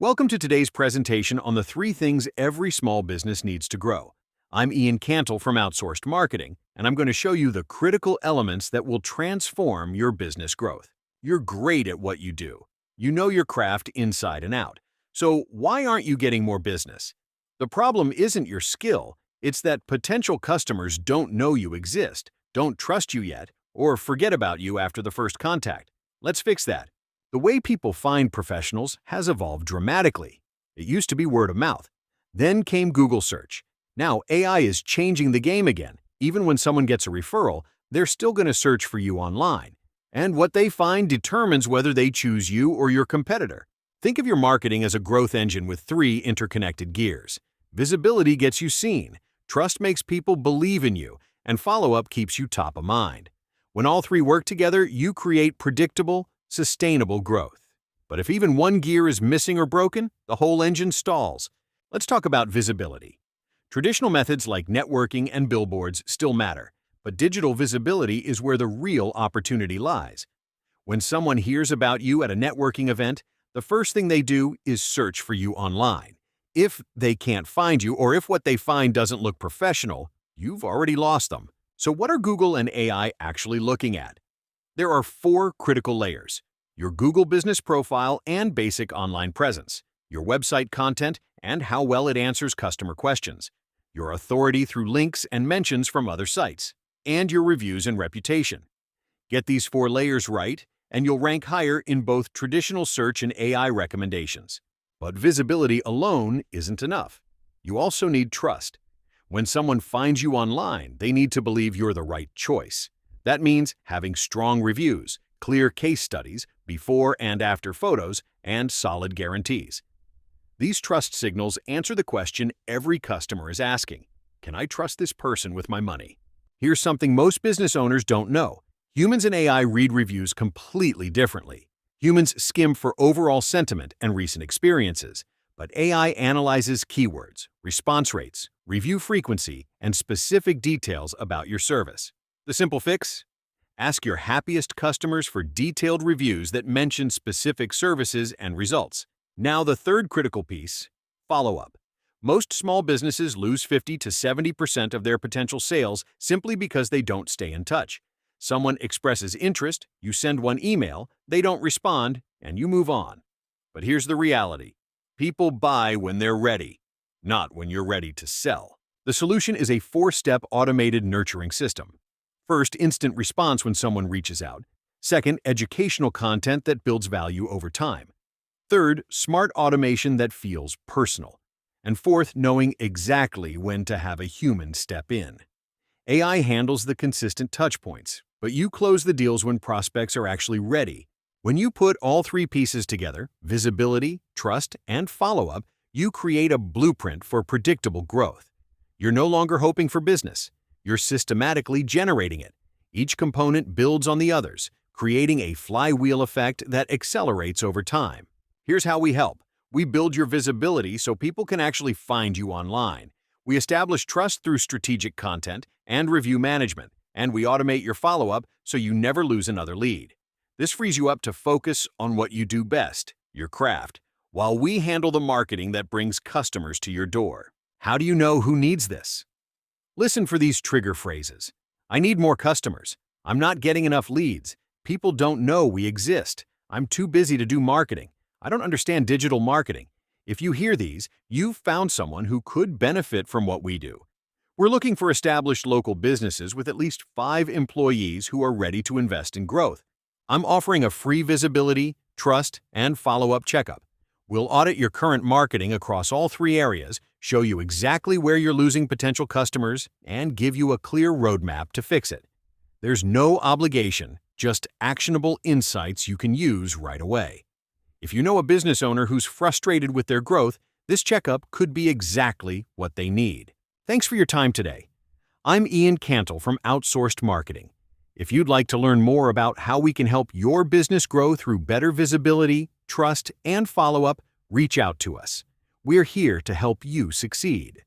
Welcome to today's presentation on the 3 things every small business needs to grow. I'm Cantle from Outsourced Marketing, and I'm going to show you the critical elements that will transform your business growth. You're great at what you do. You know your craft inside and out. So why aren't you getting more business? The problem isn't your skill, it's that potential customers don't know you exist, don't trust you yet, or forget about you after the first contact. Let's fix that. The way people find professionals has evolved dramatically. It used to be word of mouth. Then came Google search. Now AI is changing the game again. Even when someone gets a referral, they're still going to search for you online. And what they find determines whether they choose you or your competitor. Think of your marketing as a growth engine with 3 interconnected gears. Visibility gets you seen, trust makes people believe in you, and follow-up keeps you top of mind. When all 3 work together, you create predictable, sustainable growth. But if even one gear is missing or broken, the whole engine stalls. Let's talk about visibility. Traditional methods like networking and billboards still matter, but digital visibility is where the real opportunity lies. When someone hears about you at a networking event, the first thing they do is search for you online. If they can't find you, or if what they find doesn't look professional, you've already lost them. So what are Google and AI actually looking at? There are 4 critical layers: your Google business profile and basic online presence, your website content and how well it answers customer questions, your authority through links and mentions from other sites, and your reviews and reputation. Get these 4 layers right, and you'll rank higher in both traditional search and AI recommendations. But visibility alone isn't enough. You also need trust. When someone finds you online, they need to believe you're the right choice. That means having strong reviews, clear case studies, before and after photos, and solid guarantees. These trust signals answer the question every customer is asking: can I trust this person with my money? Here's something most business owners don't know. Humans and AI read reviews completely differently. Humans skim for overall sentiment and recent experiences, but AI analyzes keywords, response rates, review frequency, and specific details about your service. The simple fix? Ask your happiest customers for detailed reviews that mention specific services and results. Now the 3rd critical piece: follow-up. Most small businesses lose 50 to 70% of their potential sales simply because they don't stay in touch. Someone expresses interest, you send one email, they don't respond, and you move on. But here's the reality: people buy when they're ready, not when you're ready to sell. The solution is a 4-step automated nurturing system. First, instant response when someone reaches out. Second, educational content that builds value over time. Third, smart automation that feels personal. And fourth, knowing exactly when to have a human step in. AI handles the consistent touch points, but you close the deals when prospects are actually ready. When you put all 3 pieces together, visibility, trust, and follow-up, you create a blueprint for predictable growth. You're no longer hoping for business. You're systematically generating it. Each component builds on the others, creating a flywheel effect that accelerates over time. Here's how we help. We build your visibility so people can actually find you online. We establish trust through strategic content and review management, and we automate your follow-up so you never lose another lead. This frees you up to focus on what you do best, your craft, while we handle the marketing that brings customers to your door. How do you know who needs this? Listen for these trigger phrases. I need more customers. I'm not getting enough leads. People don't know we exist. I'm too busy to do marketing. I don't understand digital marketing. If you hear these, you've found someone who could benefit from what we do. We're looking for established local businesses with at least 5 employees who are ready to invest in growth. I'm offering a free visibility, trust, and follow-up checkup. We'll audit your current marketing across all 3 areas, show you exactly where you're losing potential customers, and give you a clear roadmap to fix it. There's no obligation, just actionable insights you can use right away. If you know a business owner who's frustrated with their growth, this checkup could be exactly what they need. Thanks for your time today. I'm Cantle from Outsourced Marketing. If you'd like to learn more about how we can help your business grow through better visibility, trust, and follow-up, reach out to us. We're here to help you succeed.